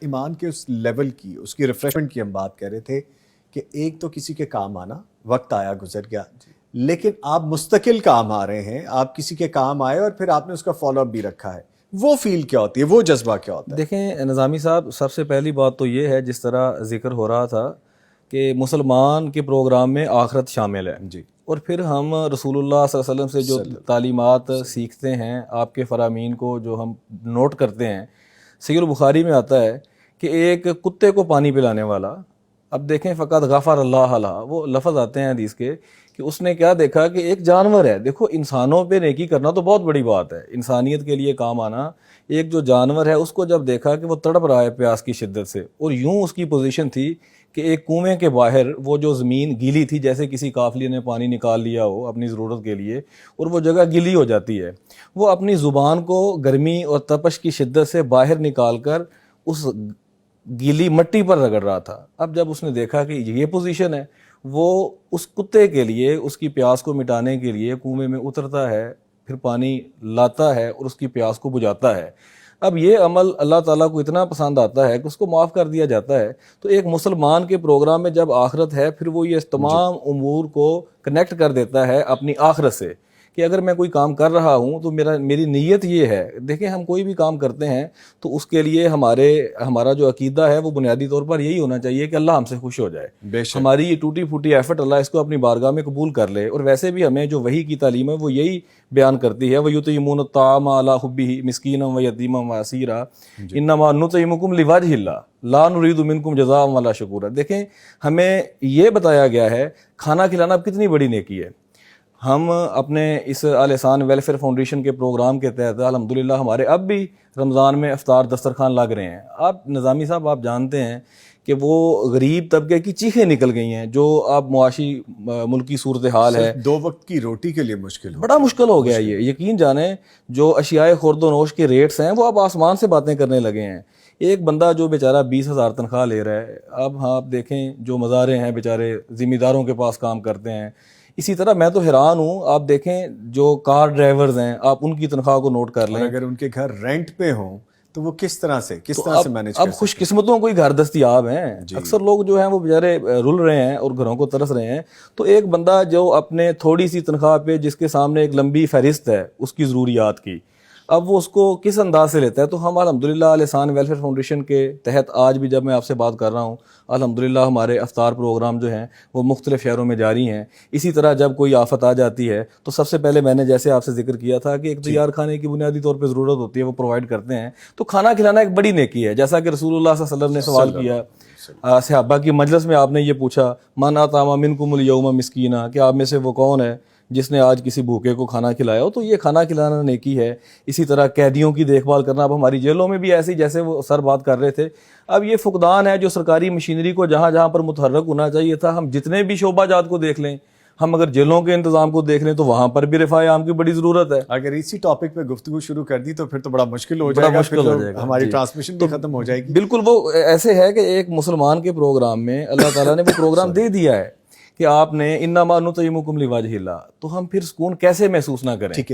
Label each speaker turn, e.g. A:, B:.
A: ایمان کے اس لیول کی، اس کی ریفریشمنٹ کی ہم بات کر رہے تھے کہ ایک تو کسی کے کام آنا، وقت آیا گزر گیا، لیکن آپ مستقل کام آ رہے ہیں، آپ کسی کے کام آئے اور پھر آپ نے اس کا فالو اپ بھی رکھا ہے، وہ فیل کیا ہوتی ہے، وہ جذبہ کیا ہوتا ہے؟
B: دیکھیں نظامی صاحب، سب سے پہلی بات تو یہ ہے جس طرح ذکر ہو رہا تھا کہ مسلمان کے پروگرام میں آخرت شامل ہے،
A: جی،
B: اور پھر ہم رسول اللہ صلی اللہ علیہ وسلم سے جو تعلیمات سیکھتے ہیں، آپ کے فرامین کو جو ہم نوٹ کرتے ہیں، صحیح البخاری میں آتا ہے کہ ایک کتے کو پانی پلانے والا، اب دیکھیں فقط غفر اللہ علیہ، وہ لفظ آتے ہیں حدیث کے کہ اس نے کیا دیکھا کہ ایک جانور ہے، دیکھو انسانوں پہ نیکی کرنا تو بہت بڑی بات ہے، انسانیت کے لیے کام آنا، ایک جو جانور ہے اس کو جب دیکھا کہ وہ تڑپ رہا ہے پیاس کی شدت سے، اور یوں اس کی پوزیشن تھی کہ ایک کنویں کے باہر وہ جو زمین گیلی تھی، جیسے کسی قافلے نے پانی نکال لیا ہو اپنی ضرورت کے لیے اور وہ جگہ گیلی ہو جاتی ہے، وہ اپنی زبان کو گرمی اور تپش کی شدت سے باہر نکال کر اس گیلی مٹی پر رگڑ رہا تھا۔ اب جب اس نے دیکھا کہ یہ پوزیشن ہے، وہ اس کتے کے لیے اس کی پیاس کو مٹانے کے لیے کنویں میں اترتا ہے، پھر پانی لاتا ہے اور اس کی پیاس کو بجھاتا ہے۔ اب یہ عمل اللہ تعالیٰ کو اتنا پسند آتا ہے کہ اس کو معاف کر دیا جاتا ہے۔ تو ایک مسلمان کے پروگرام میں جب آخرت ہے، پھر وہ یہ تمام امور کو کنیکٹ کر دیتا ہے اپنی آخرت سے کہ اگر میں کوئی کام کر رہا ہوں تو میری نیت یہ ہے۔ دیکھیں ہم کوئی بھی کام کرتے ہیں تو اس کے لیے ہمارا جو عقیدہ ہے وہ بنیادی طور پر یہی ہونا چاہیے کہ اللہ ہم سے خوش ہو جائے،
A: بے شک
B: ہماری یہ ٹوٹی پھوٹی ایفرٹ اللہ اس کو اپنی بارگاہ میں قبول کر لے۔ اور ویسے بھی ہمیں جو وحی کی تعلیم ہے وہ یہی بیان کرتی ہے، وَيُطْعِمُونَ الطَّعَامَ عَلَىٰ حُبِّهِ مِسْكِينًا وَيَتِيمًا وَأَسِيرًا إِنَّمَا نُطْعِمُكُمْ لِوَجْهِ اللَّهِ لَا نُرِيدُ مِنكُمْ جَزَاءً وَلَا شُكُورًا۔ دیکھیں ہمیں یہ بتایا گیا ہے کھانا کھلانا اب کتنی بڑی نیکی ہے۔ ہم اپنے اس آل احسان ویلفیئر فاؤنڈیشن کے پروگرام کے تحت الحمدللہ ہمارے اب بھی رمضان میں افطار دسترخوان لگ رہے ہیں۔ آپ نظامی صاحب آپ جانتے ہیں کہ وہ غریب طبقے کی چیخیں نکل گئی ہیں، جو اب معاشی ملکی صورتحال ہے،
A: دو وقت کی روٹی کے لیے مشکل ہو،
B: بڑا مشکل ہو گیا۔ یہ یقین جانیں جو اشیاء خورد و نوش کے ریٹس ہیں وہ اب آسمان سے باتیں کرنے لگے ہیں۔ ایک بندہ جو بیچارہ 20,000 تنخواہ لے رہا ہے، اب آپ دیکھیں جو مزارے ہیں بیچارے ذمہ داروں کے پاس کام کرتے ہیں، اسی طرح میں تو حیران ہوں، آپ دیکھیں جو کار ڈرائیورز ہیں، آپ ان کی تنخواہ کو نوٹ کر لیں،
A: اگر ان کے گھر رینٹ پہ ہوں تو وہ کس طرح سے مینیج
B: اب خوش قسمتوں کو ہی گھر دستیاب ہیں۔ اکثر لوگ جو ہیں وہ بیچارے رل رہے ہیں اور گھروں کو ترس رہے ہیں۔ تو ایک بندہ جو اپنے تھوڑی سی تنخواہ پہ جس کے سامنے ایک لمبی فہرست ہے اس کی ضروریات کی، اب وہ اس کو کس انداز سے لیتا ہے؟ تو ہم الحمدللہ آل احسان ویلفیئر فاؤنڈیشن کے تحت آج بھی جب میں آپ سے بات کر رہا ہوں، الحمدللہ ہمارے افطار پروگرام جو ہیں وہ مختلف شہروں میں جاری ہیں۔ اسی طرح جب کوئی آفت آ جاتی ہے تو سب سے پہلے میں نے جیسے آپ سے ذکر کیا تھا کہ ایک تیار کھانے کی بنیادی طور پہ ضرورت ہوتی ہے، وہ پرووائڈ کرتے ہیں۔ تو کھانا کھلانا ایک بڑی نیکی ہے، جیسا کہ رسول اللہ صلی اللہ علیہ وسلم نے سوال کیا صحابہ کی مجلس میں، آپ نے یہ پوچھا من اطعم منکم اليوم مسکینا، کہ آپ میں سے وہ کون ہے جس نے آج کسی بھوکے کو کھانا کھلایا ہو؟ تو یہ کھانا کھلانا نیکی ہے۔ اسی طرح قیدیوں کی دیکھ بھال کرنا، اب ہماری جیلوں میں بھی ایسی، جیسے وہ سر بات کر رہے تھے، اب یہ فقدان ہے جو سرکاری مشینری کو جہاں جہاں پر متحرک ہونا چاہیے تھا۔ ہم جتنے بھی شعبہ جات کو دیکھ لیں، ہم اگر جیلوں کے انتظام کو دیکھ لیں تو وہاں پر بھی رفاع عام کی بڑی ضرورت ہے۔
A: اگر اسی ٹاپک پہ گفتگو شروع کر دی تو پھر تو بڑا مشکل ہو جائے گا، ہماری ٹرانسمیشن بھی ختم ہو جائے گی۔
B: بالکل، وہ ایسے ہے کہ ایک مسلمان کے پروگرام میں اللہ تعالیٰ نے وہ پروگرام دے دیا ہے کہ آپ نے انما نطعمکم لوجہ اللہ، تو ہم پھر سکون کیسے محسوس نہ کریں؟